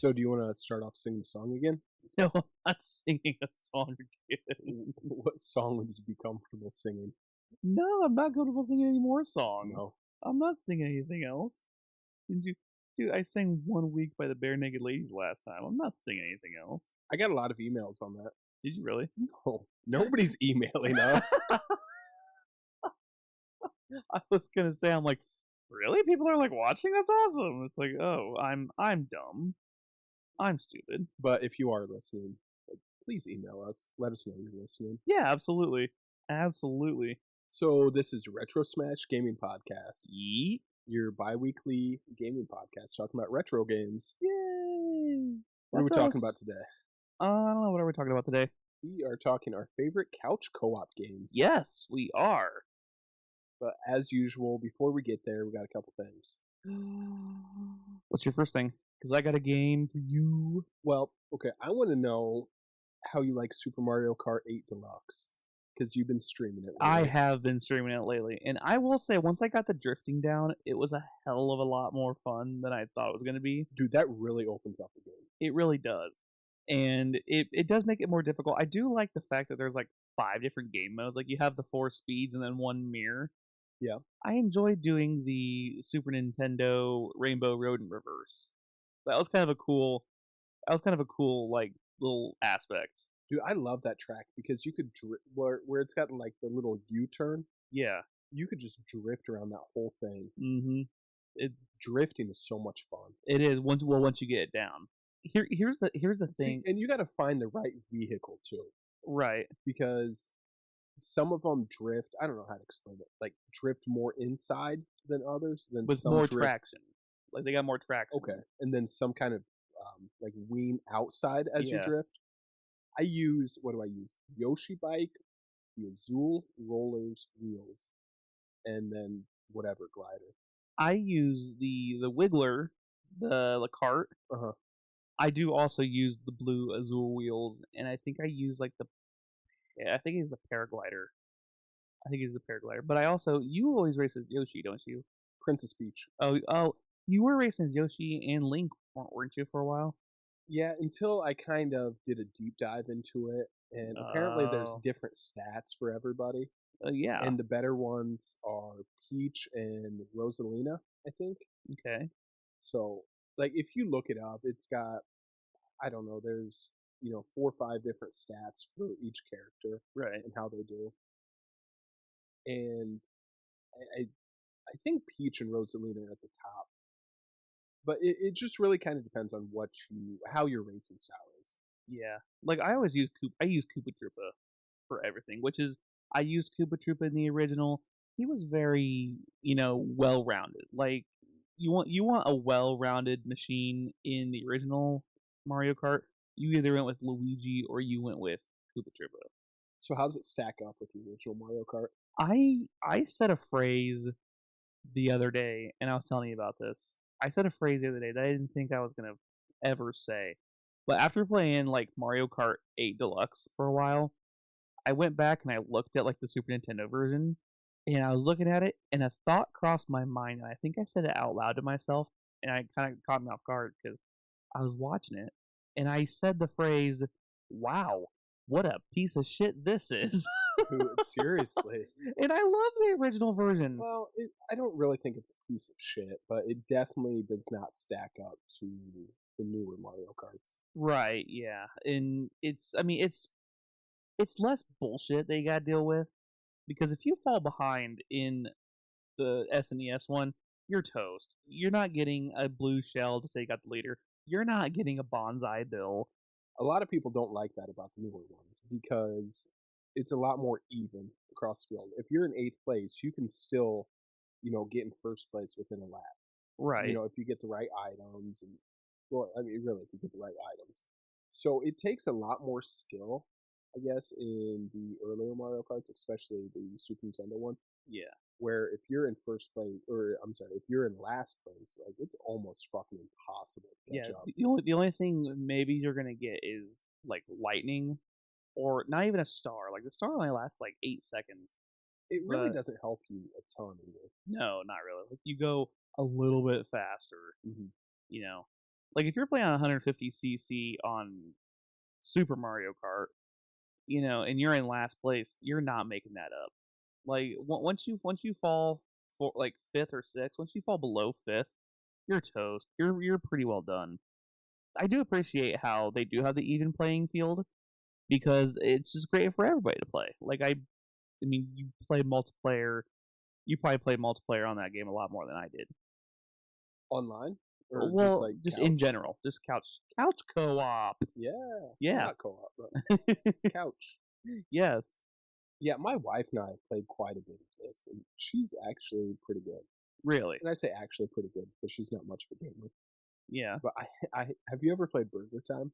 So do you want to start off singing a song again? No, I'm not singing a song again. What song would you be comfortable singing? No, I'm not comfortable singing any more songs. No. I'm not singing anything else. Did you, dude? I sang 1 week by the Bare Naked Ladies last time. I'm not singing anything else. I got a lot of emails on that. Did you really? No, nobody's emailing us. I was gonna say, I'm like, really? People are like watching? That's awesome. It's like, oh, I'm dumb. I'm stupid. But if you are listening, please email us. Let us know you're listening. Yeah, absolutely, absolutely. So this is Retro Smash Gaming Podcast, Yeet. your bi-weekly gaming podcast talking about retro games. Yay! What are we That's talking us. about today? I don't know. What are we talking about today? We are talking our favorite couch co-op games. Yes, we are. But as usual, before we get there, we got a couple things. What's your first thing? Because I got a game for you. Well, okay, I want to know how you like Super Mario Kart 8 Deluxe, because you've been streaming it lately. I have been streaming it lately, and I will say, once I got the drifting down, it was a hell of a lot more fun than I thought it was going to be. Dude, that really opens up the game. It really does. And it does make it more difficult. I do like the fact that there's like 5 different game modes. Like you have the 4 speeds and then 1 mirror. Yeah. I enjoyed doing the Super Nintendo Rainbow Road in reverse. That was kind of a cool like little aspect. Dude, I love that track because you could where it's got like the little U-turn. Yeah. You could just drift around that whole thing. Mm-hmm. Drifting is so much fun. It is once you get it down. Here's the thing. See, and you got to find the right vehicle too. Right. Because some of them drift. I don't know how to explain it. Like drift more inside than others. Than with some more drift, traction. Like they got more traction. Okay, and then some kind of like wean outside as you Yeah. drift. What do I use? Yoshi bike, the Azul rollers wheels, and then whatever glider. I use the Wiggler, the cart. Uh-huh. I do also use the blue Azul wheels, and I think I use like I think it's the paraglider. But I also, you always race as Yoshi, don't you? Princess Peach. Oh, you were racing as Yoshi and Link, weren't you, for a while? Yeah, until I kind of did a deep dive into it, and apparently there's different stats for everybody. Yeah. And the better ones are Peach and Rosalina, I think. Okay. So, like, if you look it up, it's got, I don't know, there's, 4 or 5 different stats for each character. Right. And how they do. And I think Peach and Rosalina are at the top. But it just really kind of depends on how your racing style is. Yeah. Like, I use Koopa Troopa for everything, which is, I used Koopa Troopa in the original. He was very, well-rounded. Like, you want a well-rounded machine in the original Mario Kart. You either went with Luigi or you went with Koopa Troopa. So how's it stack up with the original Mario Kart? I said a phrase the other day, and I was telling you about this. I said a phrase the other day that I didn't think I was gonna ever say. But after playing like Mario Kart 8 Deluxe for a while, I went back and I looked at like the Super Nintendo version, and I was looking at it, and a thought crossed my mind, and I think I said it out loud to myself, and I kind of caught me off guard because I was watching it, and I said the phrase, "Wow, what a piece of shit this is." Dude, seriously. And I love the original version. Well, I don't really think it's a piece of shit, but it definitely does not stack up to the newer Mario Karts. Right, yeah. And it's less bullshit they gotta deal with. Because if you fall behind in the SNES one, you're toast. You're not getting a blue shell to take out the leader. You're not getting a bonsai bill. A lot of people don't like that about the newer ones because it's a lot more even across the field. If you're in 8th place, you can still, get in first place within a lap. Right. If you get the right items and, really, if you get the right items. So it takes a lot more skill, I guess, in the earlier Mario Karts, especially the Super Nintendo one. Yeah. Where if you're in first place, if you're in last place, like it's almost fucking impossible to catch up. The only thing maybe you're gonna get is like lightning, or not even a star. Like the star only lasts like 8 seconds. It really doesn't help you a ton either. No, not really. Like you go a little bit faster, Like if you're playing on 150cc on Super Mario Kart, and you're in last place, you're not making that up. Like once you fall for like fifth or sixth, once you fall below fifth, you're toast. You're pretty well done. I do appreciate how they do have the even playing field because it's just great for everybody to play. Like I mean, you play multiplayer. You probably played multiplayer on that game a lot more than I did. Online or just Well, like just couch? in general, just couch co-op. Yeah, Yeah. not co-op, but couch. Yes. Yeah, my wife and I played quite a bit of this, and she's actually pretty good. Really. And I say actually pretty good because she's not much of a gamer. Yeah. But I have you ever played Burger Time?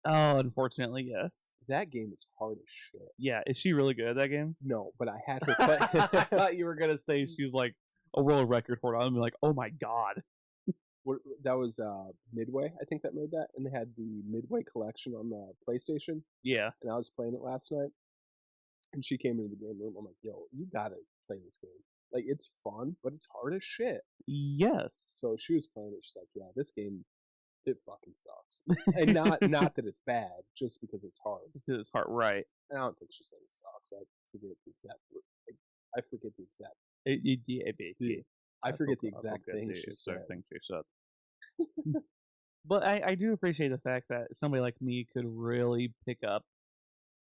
Oh, unfortunately, yes. That game is hard as shit. Yeah. Is she really good at that game? No, but I had her play. I thought you were gonna say she's like a world record holder. I'm like, oh my god. That was Midway, I think that made that, and they had the Midway collection on the PlayStation, Yeah. and I was playing it last night, and she came into the game room. I'm like, yo, you gotta play this game. Like, it's fun, but it's hard as shit. Yes. So she was playing it. She's like, yeah, this game, it fucking sucks. And not that it's bad, just because it's hard. Because it's hard, right? And I don't think she said it sucks. I forget the exact. I forget the exact. I forget the exact thing she said. But I do appreciate the fact that somebody like me could really pick up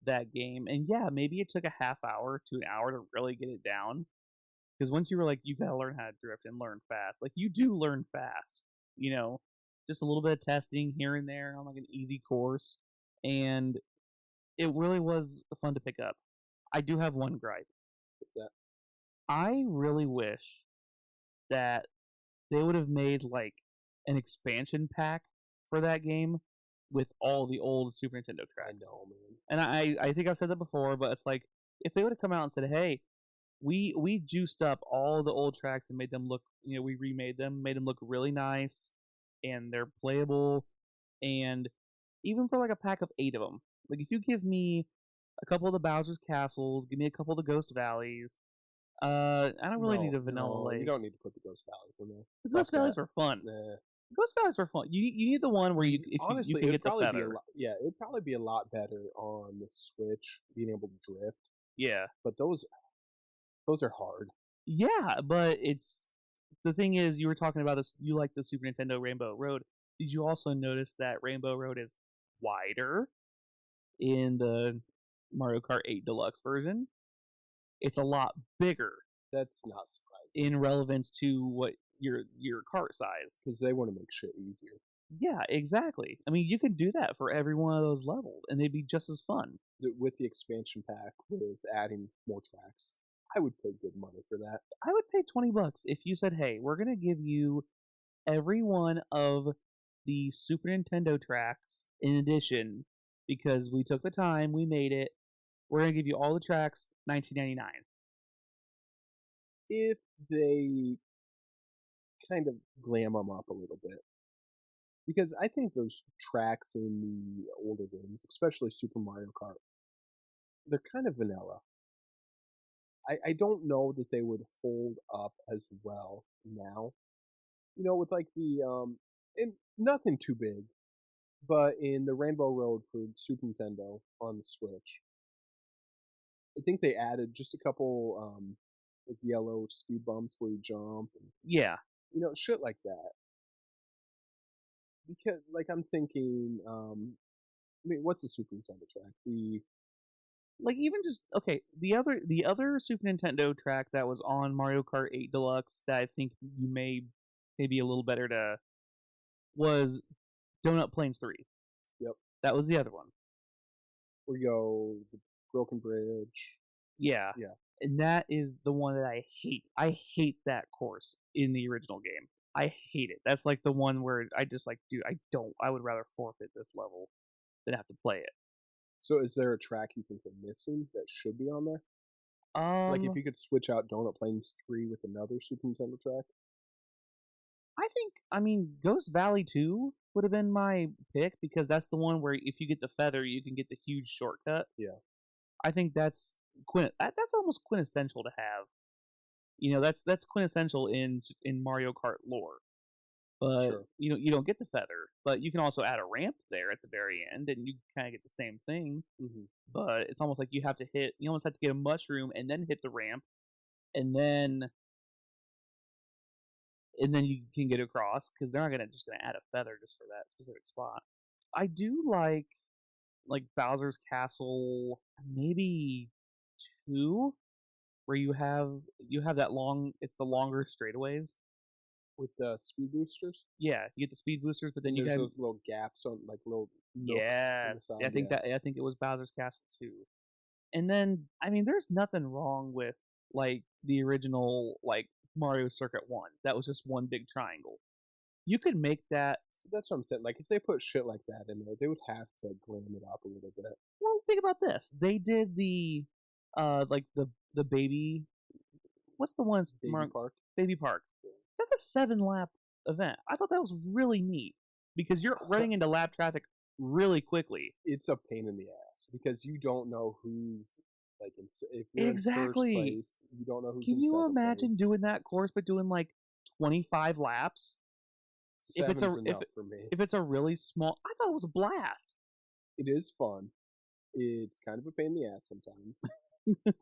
that game. And yeah, maybe it took a half hour to an hour to really get it down. Because once you were like, you gotta learn how to drift and learn fast. Like you do learn fast, just a little bit of testing here and there on like an easy course, and it really was fun to pick up. I do have one gripe. What's that? I really wish that they would have made like an expansion pack for that game with all the old Super Nintendo tracks. I know, man. And I think I've said that before, but it's like if they would have come out and said, "Hey, we juiced up all the old tracks and made them look, we remade them, made them look really nice, and they're playable, and even for like a pack of 8 of them, like if you give me a couple of the Bowser's Castles, give me a couple of the Ghost Valleys, I don't really need a Vanilla Lake. You don't need to put the Ghost Valleys in there. The Ghost Valleys were fun. Nah. Ghost Valleys were fun. You need the one where you honestly you it can would get the probably feather. be a lot, yeah, it would probably be a lot better on the Switch being able to drift. Yeah, but those are hard. Yeah, but it's the thing is you were talking about this. You like the Super Nintendo Rainbow Road. Did you also notice that Rainbow Road is wider in the Mario Kart 8 Deluxe version? It's a lot bigger. That's not surprising in relevance to what your cart size, because they want to make shit easier. Yeah, exactly. I mean, you could do that for every one of those levels, and they'd be just as fun. With the expansion pack, with adding more tracks, I would pay good money for that. I would pay $20 if you said, "Hey, we're gonna give you every one of the Super Nintendo tracks in addition because we took the time, we made it. We're gonna give you all the tracks, $19.99." If they kind of glam them up a little bit, because I think those tracks in the older games, especially Super Mario Kart, they're kind of vanilla. I don't know that they would hold up as well now. With like the and nothing too big, but in the Rainbow Road for Super Nintendo on the Switch, I think they added just a couple like yellow speed bumps where you jump and Yeah. Shit like that. Because like I'm thinking, I mean, what's the Super Nintendo track? Like even just okay, the other Super Nintendo track that was on Mario Kart 8 Deluxe that I think you may be a little better to was Donut Plains 3. Yep. That was the other one. We go the Broken Bridge. Yeah. Yeah. And that is the one that I hate. I hate that course in the original game. I hate it. That's like the one where I just like, dude, I would rather forfeit this level than have to play it. So is there a track you think they're missing that should be on there? Like if you could switch out Donut Plains 3 with another Super Nintendo track? I mean, Ghost Valley 2 would have been my pick because that's the one where if you get the feather, you can get the huge shortcut. Yeah. I think that's almost quintessential to have. That's quintessential in Mario Kart lore. but Sure. you don't get the feather. But you can also add a ramp there at the very end, and you kind of get the same thing. Hmm. But it's almost like you almost have to get a mushroom and then hit the ramp, and then you can get across because they're not gonna add a feather just for that specific spot. I do like Bowser's Castle, maybe two, where you have that long. It's the longer straightaways. With the speed boosters, Yeah, you get the speed boosters, but then and you there's have those little gaps on like little nooks in the yes. side. I think it was Bowser's Castle too. And then I mean, there's nothing wrong with like the original like Mario Circuit One. That was just one big triangle. You could make that. So that's what I'm saying. Like if they put shit like that in there, they would have to glam it up a little bit. Well, think about this. They did like the baby. What's the one? Baby Park. Baby Park. That's a 7 lap event. I thought that was really neat because you're running into lap traffic really quickly. It's a pain in the ass because you don't know who's like if you're in first Exactly. place, you don't know who's Can in you second imagine place. doing that course but doing like 25 laps? Seven's enough for me. If it's a really small, I thought it was a blast. It is fun. It's kind of a pain in the ass sometimes.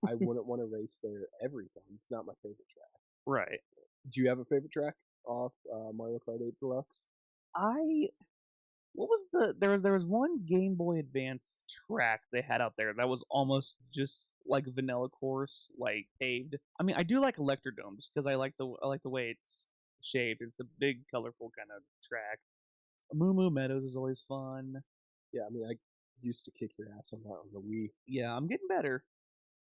I wouldn't want to race there every time. It's not my favorite track. Right. Do you have a favorite track off Mario Kart 8 Deluxe? I what was there was one Game Boy Advance track they had out there that was almost just like a vanilla course, like paved. I mean, I do like Electrodome just because I like the way it's shaped. It's a big, colorful kind of track. Moo Moo Meadows is always fun. Yeah, I mean, I used to kick your ass on that on the Wii. Yeah, I'm getting better.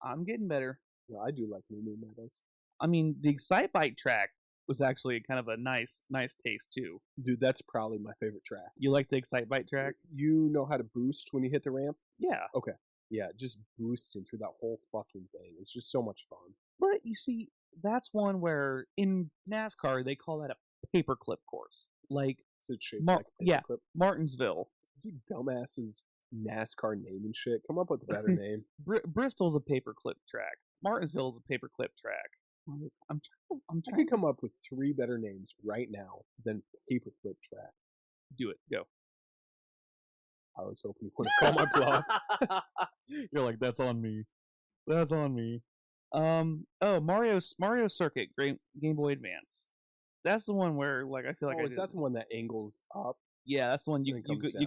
I'm getting better. Yeah, I do like Moo Moo Meadows. I mean, the Excite Bike track was actually kind of a nice taste too. Dude, that's probably my favorite track. You like the Excite Bike track? You know how to boost when you hit the ramp? Yeah. Okay. Yeah, just boosting through that whole fucking thing. It's just so much fun. But you see, that's one where in NASCAR they call that a paperclip course. Like Is it shaped like a paperclip? Martinsville. Dude, dumbasses NASCAR name and shit. Come up with a better name. Bristol's a paperclip track. Martinsville's a paperclip track. I'm I trying. could come up with 3 better names right now than paperclip track. Do it. Go. I was hoping you wouldn't call my bluff. You're like, that's on me. That's on me. Mario Circuit, Game Boy Advance. That's the one where like I feel like is that the one that angles up? Yeah, that's the one you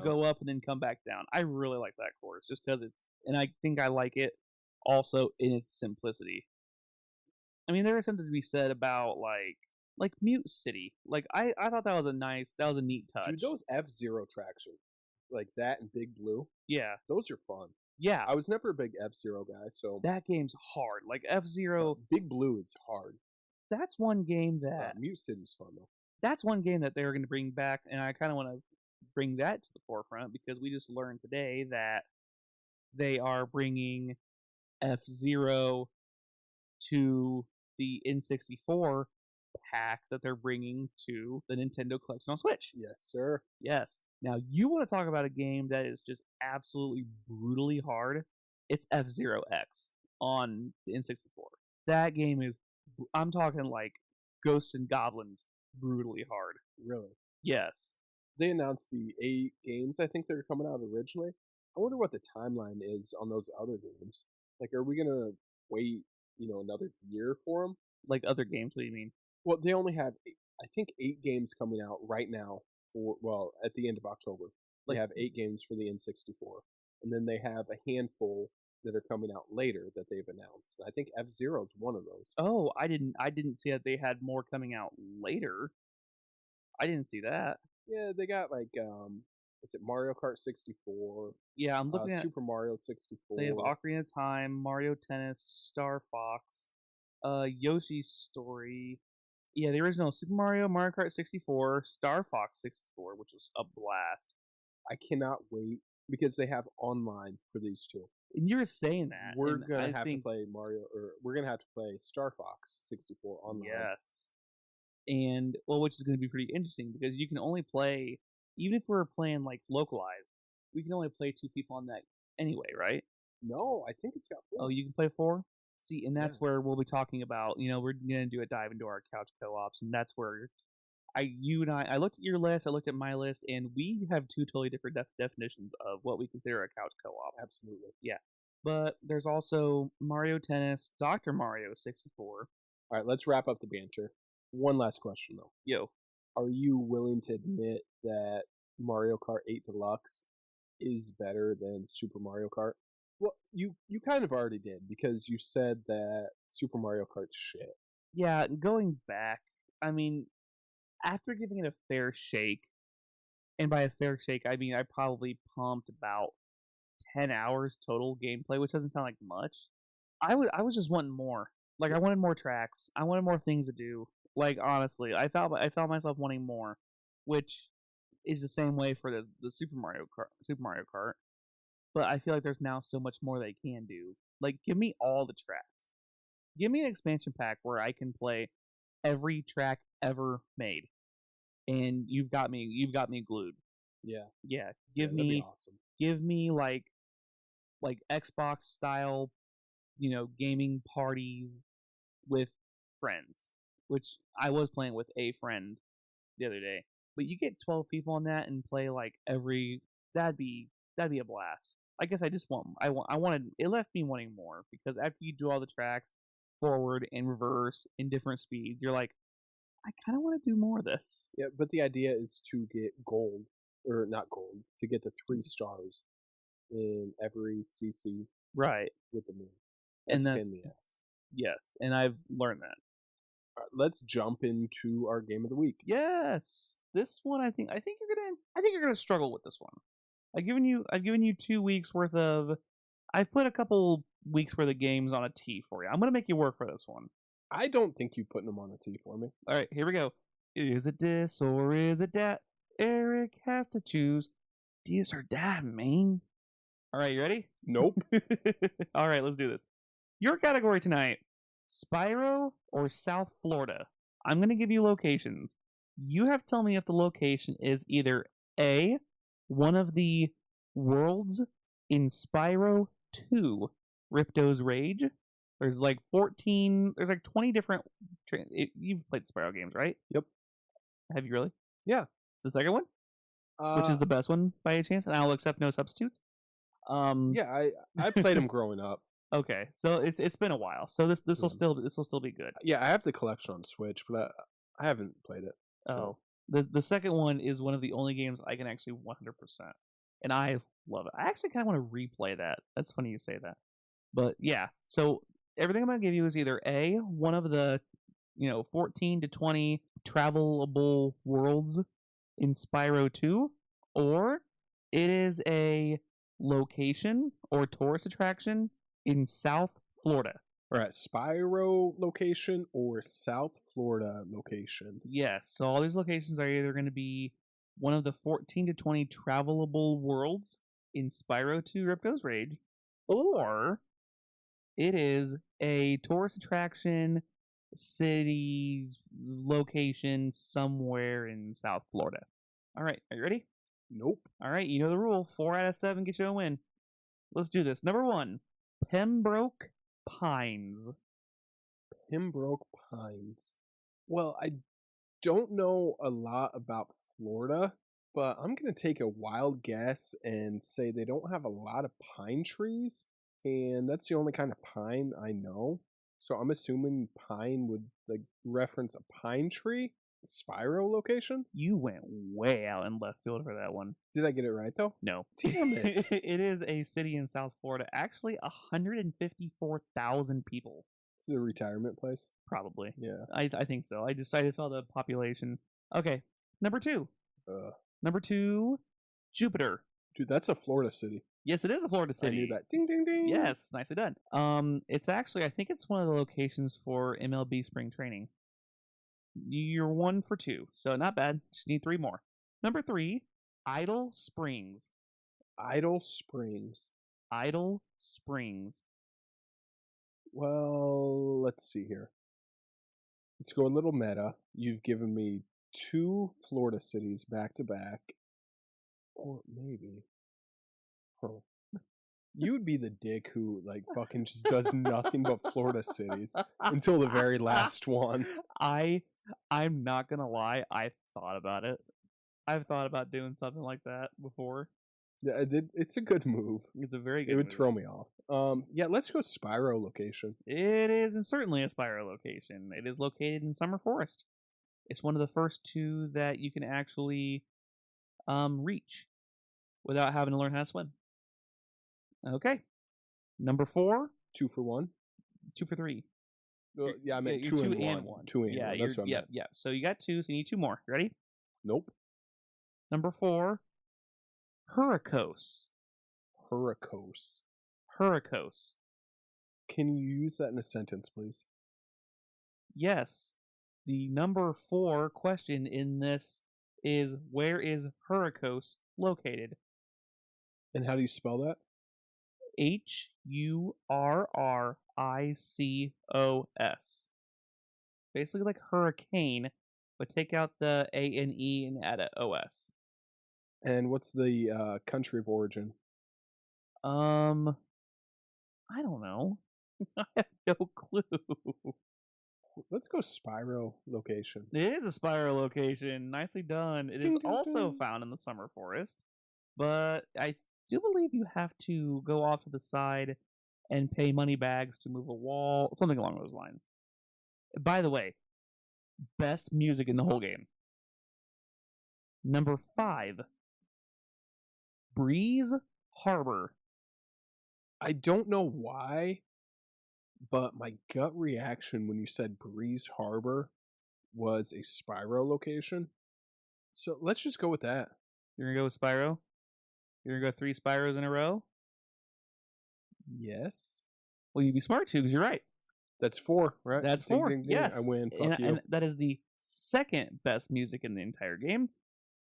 go up and then come back down. I really like that course just because and I think I like it also in its simplicity. I mean, there is something to be said about like Mute City. Like I thought that was a neat touch. Dude, those F-Zero tracks are like that and Big Blue. Yeah, those are fun. Yeah, I was never a big F-Zero guy, so that game's hard. Like F-Zero, Big Blue is hard. That's one game that Mute City's fun though. That's one game that they're going to bring back, and I kind of want to bring that to the forefront because we just learned today that they are bringing F-Zero to the N64 pack that they're bringing to the Nintendo Collection on Switch. Yes, sir. Yes. Now, you want to talk about a game that is just absolutely brutally hard? It's F-Zero X on the N64. That game is, I'm talking like Ghosts and Goblins brutally hard. Really? Yes. They announced the 8 games I think that are coming out originally. I wonder what the timeline is on those other games. Like, are we going to wait, another year for them? Like other games, what do you mean? Well, they only have, I think, 8 games coming out right now at the end of October. They have 8 games for the N64. And then they have a handful that are coming out later that they've announced. I think F-Zero is one of those. Oh, I didn't see that they had more coming out later. I didn't see that. Yeah, they got like is it Mario Kart 64? Yeah, I'm looking at Super Mario 64. They have Ocarina of Time, Mario Tennis, Star Fox, Yoshi's Story. Yeah, the original Super Mario Kart 64, Star Fox 64, which was a blast. I cannot wait because they have online for these 2. And you're saying that we're gonna have to play Mario, or we're gonna have to play Star Fox 64 online. Yes, and which is going to be pretty interesting because you can only play, even if we're playing like localized, we can only play 2 people on that anyway, right? No, I think it's got 4. Oh, you can play 4. See, and that's where we'll be talking about. We're gonna do a dive into our couch co-ops, and that's where I looked at your list, I looked at my list, and we have two totally different definitions of what we consider a couch co-op. Absolutely. Yeah. But there's also Mario Tennis, Dr. Mario 64. All right, let's wrap up the banter. One last question, though. Yo. Are you willing to admit that Mario Kart 8 Deluxe is better than Super Mario Kart? Well, you kind of already did, because you said that Super Mario Kart's shit. Yeah, going back, I mean, after giving it a fair shake, and by a fair shake, I mean I probably pumped about 10 hours total gameplay, which doesn't sound like much. I was just wanting more. Like I wanted more tracks. I wanted more things to do. Like honestly, I felt myself wanting more, which is the same way for the Super Mario Kart. But I feel like there's now so much more they can do. Like give me all the tracks. Give me an expansion pack where I can play every track ever made. And you've got me glued. Yeah. Yeah. That'd be awesome. Give me like Xbox style, gaming parties with friends, which I was playing with a friend the other day. But you get 12 people on that and play like every that'd be a blast. I guess I wanted it left me wanting more because after you do all the tracks forward and reverse in different speeds, you're like, I kind of want to do more of this. Yeah, but the idea is to get gold, or not gold, to get the 3 stars in every CC Right. with the moon. That's pain in the ass. Yes, and I've learned that. All right, let's jump into our game of the week. Yes, this one I think you're gonna struggle with this one. I've given you 2 weeks worth of. I've put a couple weeks worth of games on a tee for you. I'm gonna make you work for this one. I don't think you putting them on a tee for me. All right, here we go. Is it this or is it that? Eric has to choose this or that, man. All right, you ready? Nope. All right, let's do this. Your category tonight: Spyro or South Florida. I'm going to give you locations. You have to tell me if the location is either A, one of the worlds in Spyro 2, Ripto's Rage. There's like 20 different. You've played Spyro games, right? Yep. Have you really? Yeah. The second one? Which is the best one by any chance? And I'll accept no substitutes. Yeah, I played them growing up. Okay, so it's been a while. So this will still be good. Yeah, I have the collection on Switch, but I haven't played it. Oh, the second one is one of the only games I can actually 100%, and I love it. I actually kind of want to replay that. That's funny you say that, but yeah. So everything I'm gonna give you is either A, one of the 14 to 20 travelable worlds in Spyro 2, or it is a location or tourist attraction in South Florida. All right, Spyro location or South Florida location. Yes, so all these locations are either going to be one of the 14 to 20 travelable worlds in Spyro 2 Ripto's Rage, or it is a tourist attraction city location somewhere in South Florida. All right, are you ready? Nope. All right, you know the rule. 4 out of 7 get you a win. Let's do this. Number 1, Pembroke Pines. Pembroke Pines. Well, I don't know a lot about Florida, but I'm going to take a wild guess and say they don't have a lot of pine trees, and that's the only kind of pine I know. So I'm assuming pine would reference a pine tree. Spyro location? You went way out in left field for that one. Did I get it right though? No. Damn it. It is a city in South Florida. Actually, 154,000 people. This is a retirement place? Probably. Yeah. I think so. I just saw the population. Okay. Number 2. Number 2, Jupiter. Dude, that's a Florida city. Yes, it is a Florida city. I knew that. Ding, ding, ding. Yes, nicely done. It's actually, I think it's one of the locations for MLB spring training. You're 1 for 2, so not bad. Just need 3 more. Number 3, Idle Springs. Idle Springs. Idle Springs. Well, let's see here. Let's go a little meta. You've given me 2 Florida cities back to back. Or maybe. Huh. You would be the dick who fucking just does nothing but Florida cities until the very last one. I'm not gonna lie, I thought about it. I've thought about doing something like that before. Yeah, it's a good move. It's a very It good would move. throw me off. Yeah, let's go Spyro location. It is certainly a Spyro location. It is located in Summer Forest. It's one of the first two that you can actually reach without having to learn how to swim. Okay. Number 4, 2 for 1. 2 for 3. Yeah, I meant you're 2 two and 1. 2 and yeah, 1. That's what I meant. Yeah. So you got 2, so you need 2 more. Ready? Nope. Number 4, Hurricos. Hurricos. Hurricos. Can you use that in a sentence, please? Yes. The number 4 question in this is, where is Hurricos located? And how do you spell that? Hurricos. Basically like hurricane, but take out the A and E and add a OS. And what's the country of origin? I don't know. I have no clue. Let's go Spyro location. It is a Spyro location. Nicely done. It is also found in the Summer Forest, but I do believe you have to go off to the side and pay money bags to move a wall, something along those lines. By the way, best music in the whole game. Number 5, Breeze Harbor. I don't know why, but my gut reaction when you said Breeze Harbor was a Spyro location. So let's just go with that. You're going to go with Spyro? You're going to go 3 Spyros in a row? Yes. Well, you'd be smart too, because you're right. That's 4, right? That's Ding, 4. ding, ding. Yes. I win. Fuck you. And that is the second best music in the entire game,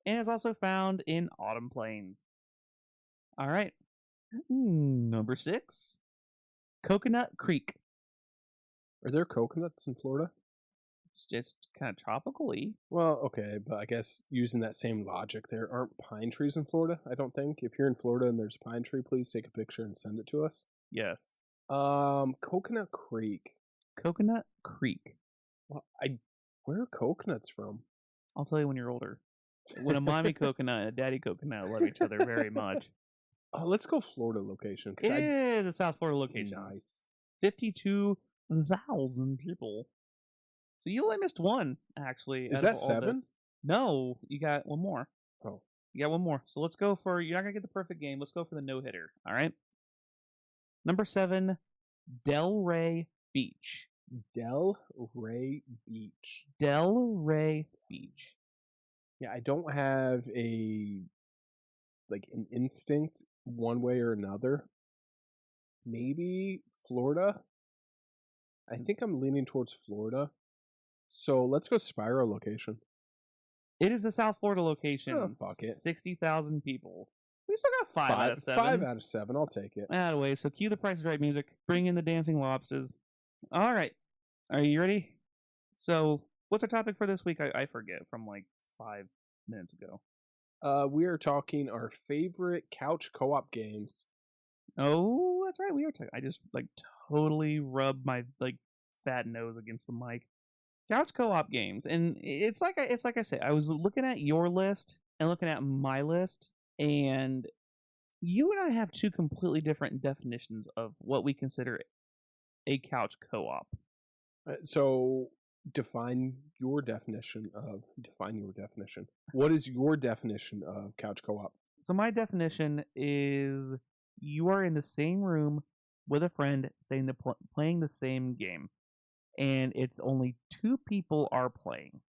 and is also found in Autumn Plains. All right. Number 6, Coconut Creek. Are there coconuts in Florida? It's just kind of tropically. Well, okay, but I guess using that same logic, there aren't pine trees in Florida, I don't think. If you're in Florida and there's a pine tree, please take a picture and send it to us. Yes. Coconut Creek. Coconut Creek. Well, where are coconuts from? I'll tell you when you're older. When a mommy coconut and a daddy coconut love each other very much. Let's go Florida location. It is a South Florida location. Nice. 52,000 people. So you only missed one, actually. Is that 7? No, you got one more. Oh. You got one more. So let's go for, you're not going to get the perfect game. Let's go for the no-hitter. All right? Number 7, Delray Beach. Delray Beach. Delray Beach. Yeah, I don't have an instinct one way or another. Maybe Florida. I think I'm leaning towards Florida. So let's go Spyro location. It is a South Florida location. Oh, fuck it. 60,000 people. We still got 5 out of 7. 5 out of 7. I'll take it. Anyway, so cue the Price is Right music. Bring in the dancing lobsters. All right. Are you ready? So, what's our topic for this week? I forget from like 5 minutes ago. We are talking our favorite couch co-op games. Oh, that's right. We are talking. I just totally rubbed my fat nose against the mic. Couch co-op games, and it's like I said. I was looking at your list and looking at my list, and you and I have 2 completely different definitions of what we consider a couch co-op. So define your definition. What is your definition of couch co-op? So my definition is you are in the same room with a friend playing the same game, and it's only 2 people are playing.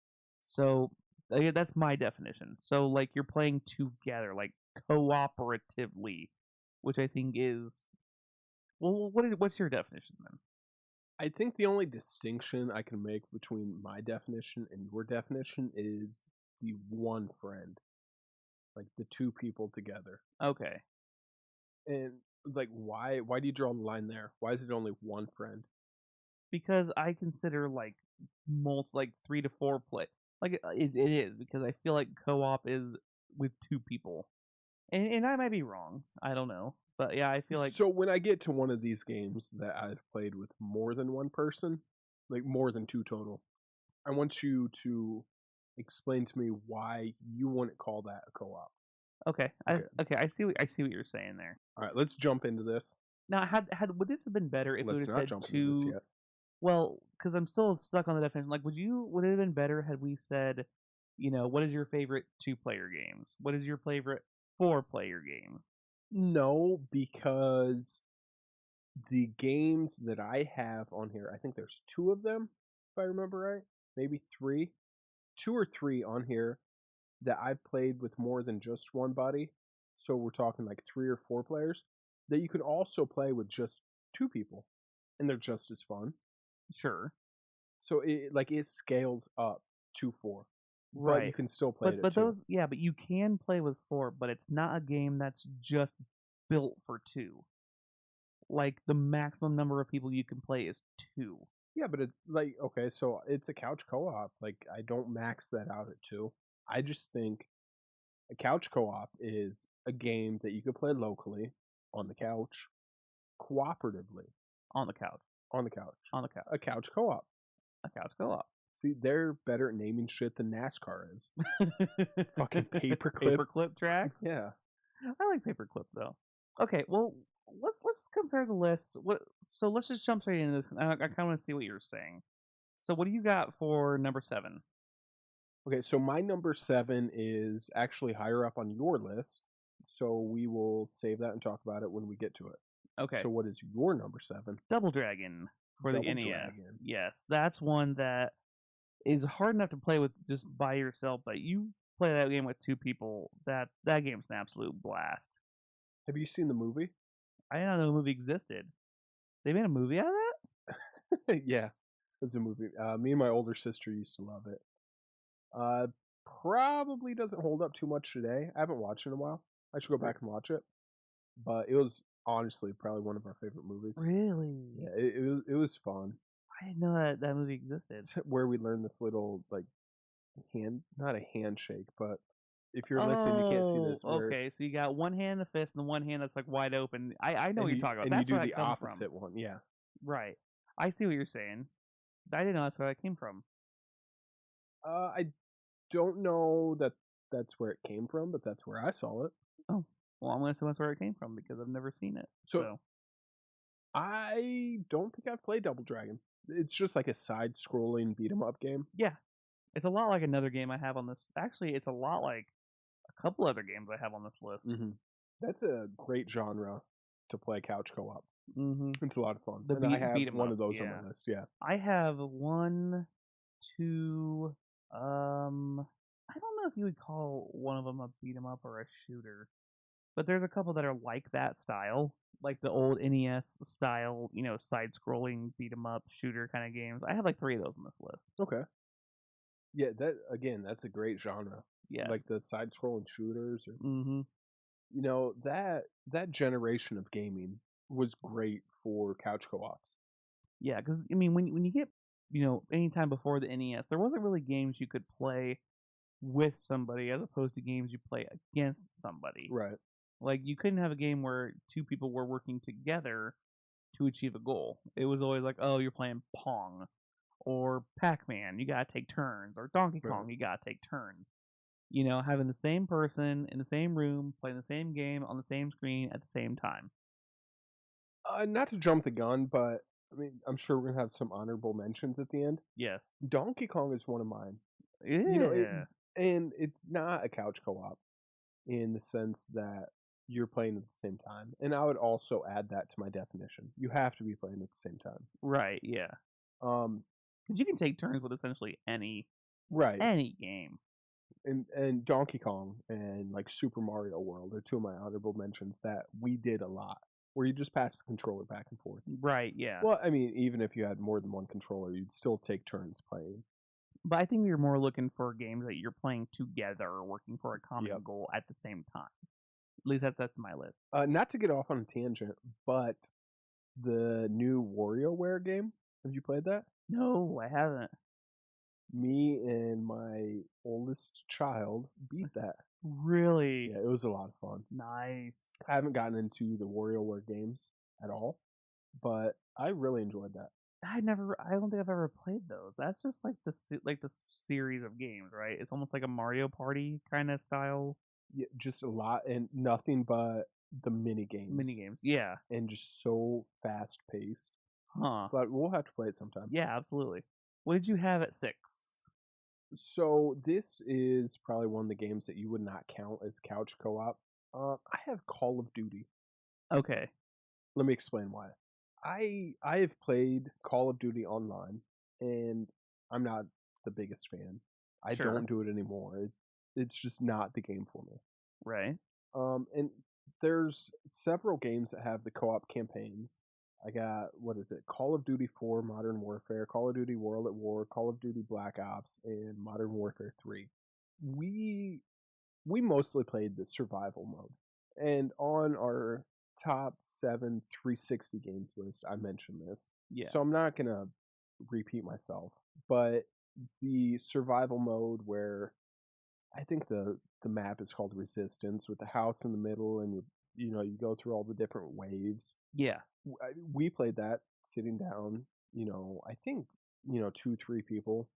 So that's my definition. So you're playing together, cooperatively, which I think is, well, what's your definition then? I think the only distinction I can make between my definition and your definition is the one friend. The 2 people together. Okay. And why do you draw the line there? Why is it only one friend? Because I consider 3 to 4 play. It is, because I feel like co-op is with 2 people. And I might be wrong. I don't know. But yeah, I feel like... So when I get to one of these games that I've played with more than one person, more than 2 total, I want you to explain to me why you wouldn't call that a co-op. Okay, Okay. I see what you're saying there. All right, let's jump into this. Now, had would this have been better if it would Let's have not said jump into this two? yet. Well, because I'm still stuck on the definition. Like, would it have been better had we said, what is your favorite two-player games? What is your favorite four-player game? No, because the games that I have on here, I think there's two of them, if I remember right. Maybe three. Two or three on here that I've played with more than just one buddy. So we're talking like 3 or 4 players that you can also play with just 2 people, and they're just as fun. Sure, So it scales up to 4, but you right. can still play it But at 2. but you can play with four, but it's not a game that's just built for two. Like the maximum number of people you can play is two. Yeah, but it's like okay, so it's a couch co-op. Like I don't max that out at 2. I just think a couch co-op is a game that you could play locally on the couch, cooperatively On the couch. on the couch. On the couch. A couch co-op. A couch co-op. See, they're better at naming shit than NASCAR is. Fucking paperclip. Paperclip tracks. Yeah. I like paperclip though. Okay, well let's compare the lists. So let's just jump straight into this. I kind of want to see what you're saying. So what do you got for number 7? Okay, so my number 7 is actually higher up on your list. So we will save that and talk about it when we get to it. Okay. So what is your number 7? Double Dragon for the Double NES. Dragon. Yes, that's one that is hard enough to play with just by yourself, but you play that game with 2 people, that game's an absolute blast. Have you seen the movie? I didn't know the movie existed. They made a movie out of that? Yeah, it's a movie. Me and my older sister used to love it. Probably doesn't hold up too much today. I haven't watched it in a while. I should go back and watch it. But it was honestly probably one of our favorite movies. Really? Yeah, it was fun. I didn't know that movie existed. It's where we learned this little like not a handshake, but if you're listening, you can't see this. Okay, so you got one hand in the fist and the one hand that's like wide open. I know what you're talking about. And That's you where do that the comes opposite one. Yeah. Right. I see what you're saying. I didn't know that's where that came from. I don't know that that's where it came from, but that's where I saw it. Oh, well, I'm gonna assume that's where it came from because I've never seen it. So I don't think I've played Double Dragon. It's just like a side-scrolling beat 'em up game. yeah, it's a lot like another game I have on this. Actually, it's a lot like a couple other games I have on this list. Mm-hmm. That's a great genre to play couch co-op. Mm-hmm. It's a lot of fun. The and I have beat 'em one ups, of those yeah. on my list. Yeah. I have 1, 2. I don't know if you would call one of them a beat 'em up or a shooter, but there's a couple that are like that style, like the old NES style, side-scrolling beat 'em up shooter kind of games. I have like 3 of those on this list. Okay. Yeah, that's a great genre. Yes. Like the side-scrolling shooters. Or, Mm-hmm. that generation of gaming was great for couch co-ops. Yeah, because I mean, when you get anytime before the NES, there wasn't really games you could play with somebody as opposed to games you play against somebody. Right. Like you couldn't have a game where 2 people were working together to achieve a goal. It was always like, oh, you're playing Pong or Pac-Man, you gotta take turns, or Donkey Kong, Right. you gotta take turns. Having the same person in the same room playing the same game on the same screen at the same time. Not to jump the gun, but I mean, I'm sure we're gonna have some honorable mentions at the end. Yes. Donkey Kong is one of mine. Yeah. And it's not a couch co-op in the sense that you're playing at the same time. And I would also add that to my definition. You have to be playing at the same time. Right. Yeah. Because you can take turns with essentially any game. And Donkey Kong and like Super Mario World are 2 of my honorable mentions that we did a lot, where you just pass the controller back and forth. Right. Yeah. Well, I mean, even if you had more than one controller, you'd still take turns playing. But I think you're more looking for games that you're playing together, working for a common goal at the same time. At least that's my list. Not to get off on a tangent, but the new WarioWare game. Have you played that? No, I haven't. Me and my oldest child beat that. Really? Yeah, it was a lot of fun. Nice. I haven't gotten into the WarioWare games at all, but I really enjoyed that. I don't think I've ever played those. That's just like the series of games, right? It's almost like a Mario Party kind of style Yeah, just a lot and nothing but the mini mini games games. Yeah. and just so fast paced. Huh. It's like we'll have to play it sometime. Yeah, absolutely. What did you have at 6? So this is probably one of the games that you would not count as couch co-op. I have Call of Duty. Okay. Let me explain why. I have played Call of Duty online, and I'm not the biggest fan. I Sure. don't do it anymore. It's just not the game for me. Right. And there's several games that have the co-op campaigns. I got what is it? Call of Duty 4 Modern Warfare, Call of Duty World at War, Call of Duty Black Ops, and Modern Warfare 3. We we mostly played the survival mode. And on our top 7 360 games list, I mentioned this. Yeah. So I'm not going to repeat myself, but the survival mode where I think the map is called Resistance with the house in the middle and you go through all the different waves. Yeah. We played that sitting down, I think, 2 3 people.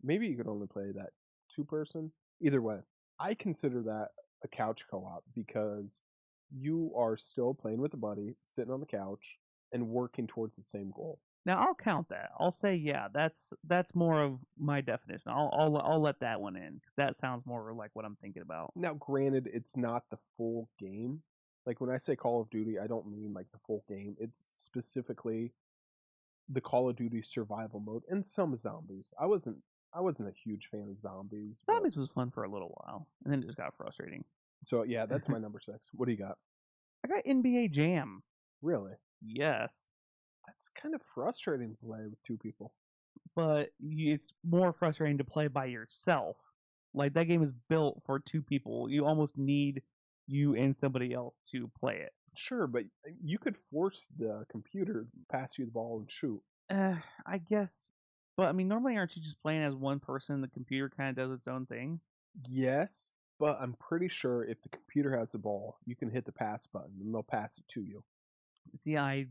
Maybe you could only play that two person. Either way, I consider that a couch co-op because you are still playing with a buddy, sitting on the couch and working towards the same goal. Now I'll count that. I'll say yeah. That's more of my definition. I'll let that one in. That sounds more like what I'm thinking about. Now, granted, it's not the full game. Like when I say Call of Duty, I don't mean like the full game. It's specifically the Call of Duty survival mode and some zombies. I wasn't a huge fan of zombies, but Zombies was fun for a little while, and then it just got frustrating. so yeah, that's my number 6. What do you got? I got NBA Jam. Really? Yes, That's kind of frustrating to play with two people. but it's more frustrating to play by yourself. Like that game is built for two people. You almost need you and somebody else to play it. Sure, but you could force the computer to pass you the ball and shoot. I guess, but I mean, normally aren't you just playing as one person? The computer kind of does its own thing. Yes, but I'm pretty sure if the computer has the ball, you can hit the pass button and they'll pass it to you. See, I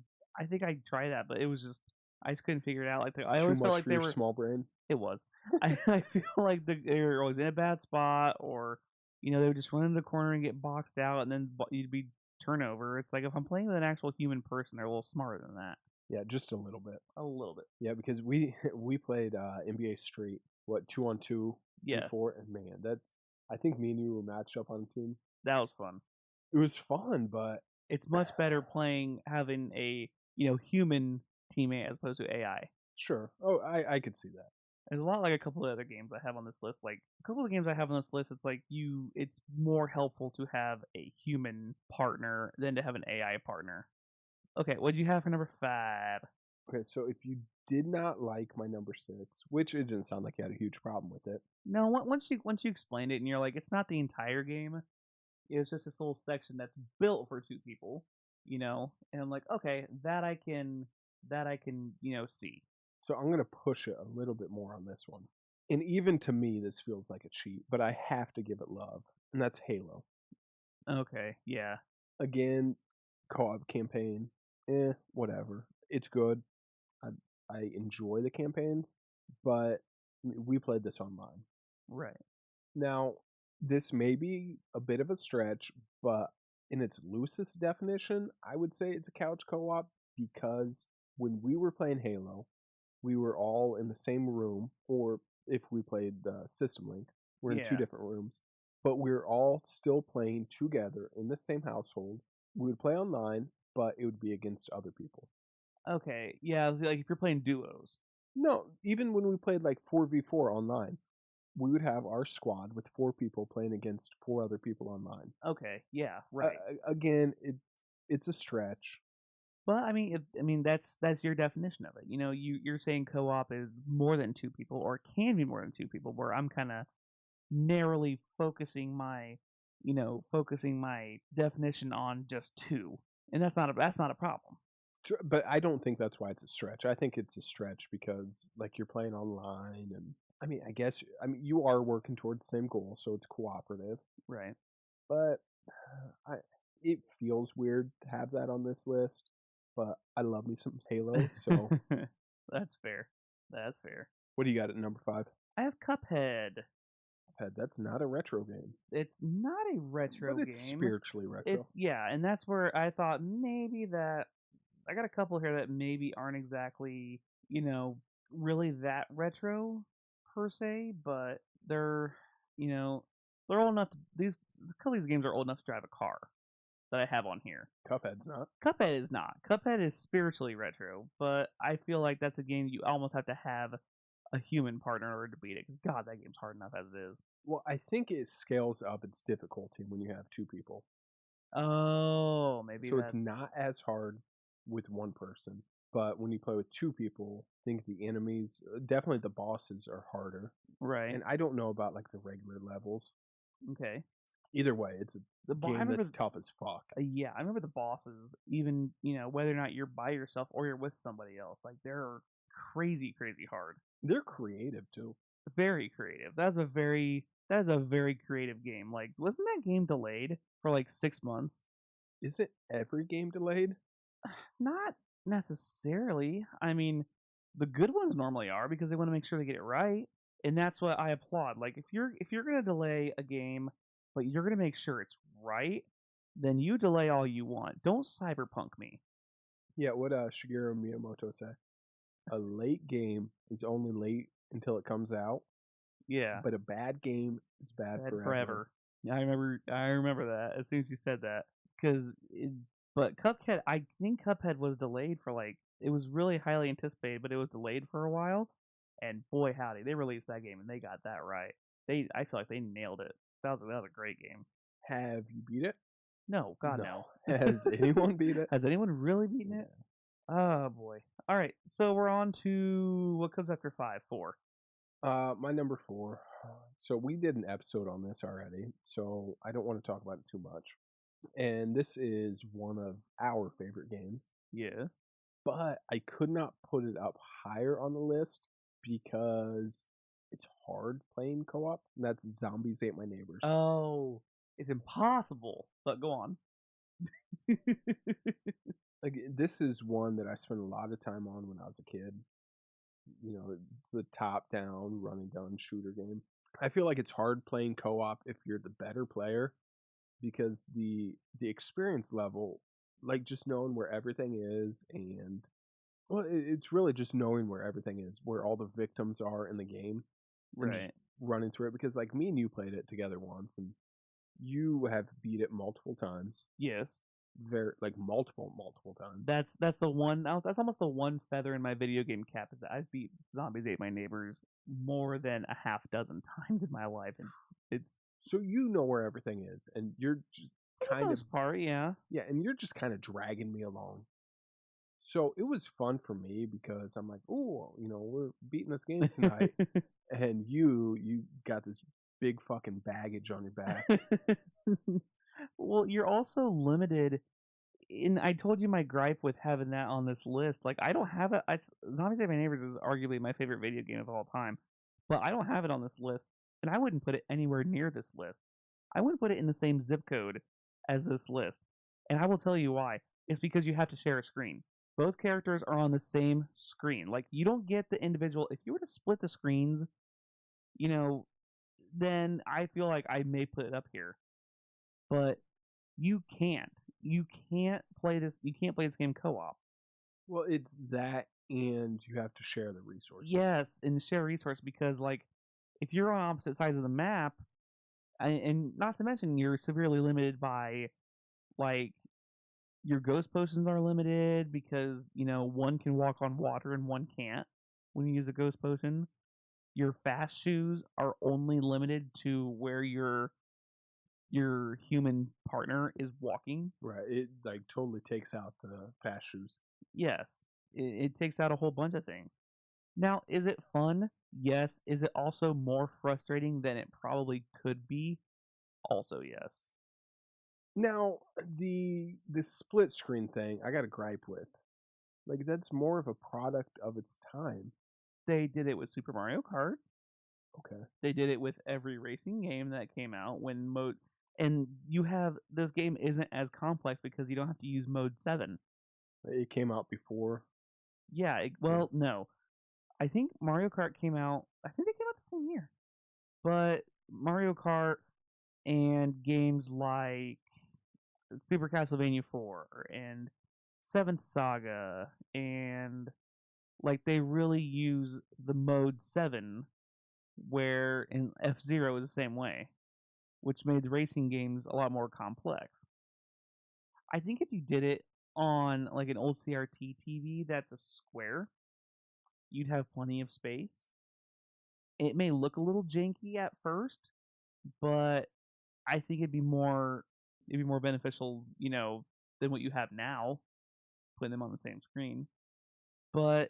think I tried that, but it was just I just couldn't figure it out. Like I Too always felt much like for they your were. small brain. It was. I feel like they were always in a bad spot, or they would just run into the corner and get boxed out, and then you'd be turnover. It's like if I'm playing with an actual human person, they're a little smarter than that. Yeah, just a little bit. A little bit. Yeah, because we played NBA Street, what 2-on-2 Yes, before, and man, that I think me and you were matched up on a team. that was fun. It was fun, but It's much better playing having a human teammate as opposed to AI. sure. Oh, I could see that. There's a lot like a couple of other games I have on this list. Like a couple of games I have on this list, it's like it's more helpful to have a human partner than to have an AI partner. Okay, what do you have for number 5? Okay, so if you did not like my number 6, which it didn't sound like you had a huge problem with it, No, once you explained it and you're like, it's not the entire game. It's just this little section that's built for two people, And I'm like, okay, that I can see. so I'm gonna push it a little bit more on this one. And even to me, this feels like a cheat, but I have to give it love, and that's Halo. Okay, yeah, Again, co-op campaign, whatever. It's good. I I enjoy the campaigns, but we played this online. right. Now, this may be a bit of a stretch, but in its loosest definition, I would say it's a couch co-op because when we were playing Halo, we were all in the same room, or if we played the System Link, we're in two Yeah. different rooms, but we're all still playing together in the same household. We would play online, but it would be against other people. Okay, yeah. Like if you're playing duos. No, even when we played like 4v4 online, we would have our squad with 4 people playing against 4 other people online. Okay, yeah, right. Again, it's a stretch. But I mean that's your definition of it. You're saying co-op is more than two people or can be more than two people. Where I'm kind of narrowly focusing my definition on just two, and that's not a problem. But I don't think that's why it's a stretch. I think it's a stretch because like you're playing online, and I mean you are working towards the same goal, so it's cooperative. Right. But I it feels weird to have that on this list. But I love me some Halo, so That's fair. That's fair. What do you got at number 5? I have Cuphead. That's not a retro game, It's not a retro but it's game. spiritually retro. It's yeah, and that's where I thought maybe that I got a couple here that maybe aren't exactly, really that retro per se, but they're, you know, they're old enough. These a couple of these games are old enough to drive a car that I have on here. Cuphead's not. Cuphead is not. Cuphead is spiritually retro, but I feel like that's a game you almost have to have a human partner in order to beat it. Because God, that game's hard enough as it is. Well, I think it scales up its difficulty when you have 2 people. Oh, maybe So that's it's not as hard with 1 person. But when you play with 2 people, I think the enemies, definitely the bosses, are harder. right. And I don't know about like the regular levels. Okay. Either way, it's a I game remember that's tough as fuck. Yeah, I remember the bosses, even, whether or not you're by yourself or you're with somebody else, like they're crazy, crazy hard. They're creative too. Very creative. That is a very creative game. Like, wasn't that game delayed for like 6 months? Isn't every game delayed? Not necessarily. I mean, the good ones normally are because they want to make sure they get it right. And that's what I applaud. Like if you're gonna delay a game, but you're gonna make sure it's right, then you delay all you want. Don't cyberpunk me. Yeah, what Shigeru Miyamoto say? A late game is only late until it comes out, Yeah. but a bad game is bad Bad forever. forever. Yeah, I remember that as soon as you said that. But Cuphead, I think Cuphead was delayed for like it was really highly anticipated, but it was delayed for a while. And boy, howdy, they released that game and they got that right. I feel like they nailed it. That was a great game. Have you beat it? No, God no. Has anyone beat it? Has anyone really beaten it? Oh boy. All right, so we're on to what comes after 5, 4. My number 4. So we did an episode on this already, so I don't want to talk about it too much. And this is one of our favorite games, Yes. but I could not put it up higher on the list because it's hard playing co-op. And that's Zombies Ate My Neighbors. Oh, it's impossible. But go on. Like this is one that I spent a lot of time on when I was a kid. It's the top-down running gun shooter game. I feel like it's hard playing co-op if you're the better player because the experience level, like just knowing where everything is, and well, it's really just knowing where everything is, where all the victims are in the game, and just Right. running through it. Because like me and you played it together once, and you have beat it multiple times, Yes. very like multiple times. That's the one. That's almost the one feather in my video game cap is that I've beat Zombies Ate My Neighbors more than a half dozen times in my life, and it's So you know where everything is, and you're just for the kind of most part, yeah. and you're just kind of dragging me along. So it was fun for me because I'm like, oh, we're beating this game tonight, and you got this big fucking baggage on your back. Well, you're also limited. I told you my gripe with having that on this list. Like, I don't have it. Zombies Ate My Neighbors is arguably my favorite video game of all time, but I don't have it on this list, and I wouldn't put it anywhere near this list. I wouldn't put it in the same zip code as this list, and I will tell you why. It's because you have to share a screen. Both characters are on the same screen. Like, you don't get the individual. If you were to split the screens, you know, then I feel like I may put it up here, but you can't. You can't play this. You can't play this game co-op. Well, it's that, and you have to share the resources. Yes, and share resource because like if you're on opposite sides of the map, and not to mention you're severely limited by like your ghost potions are limited because one can walk on water and one can't when you use a ghost potion. Your fast shoes are only limited to where your human partner is walking. Right. It like totally takes out the fast shoes. Yes, it takes out a whole bunch of things. Now, is it fun? Yes. Is it also more frustrating than it probably could be? Also, yes. Now, the split screen thing, I got a gripe with. Like that's more of a product of its time. They did it with Super Mario Kart. Okay. They did it with every racing game that came out when mode. And this game isn't as complex because you don't have to use mode 7. It came out before. Yeah, well, no. I think Mario Kart came out. I think they came out the same year. But Mario Kart and games like Super Castlevania 4 and Seventh Saga and like they really use the mode 7 where in F-Zero is the same way, which made the racing games a lot more complex. I think if you did it on like an old CRT TV that's a square, you'd have plenty of space. It may look a little janky at first, but I think it'd be more beneficial, than what you have now, putting them on the same screen. But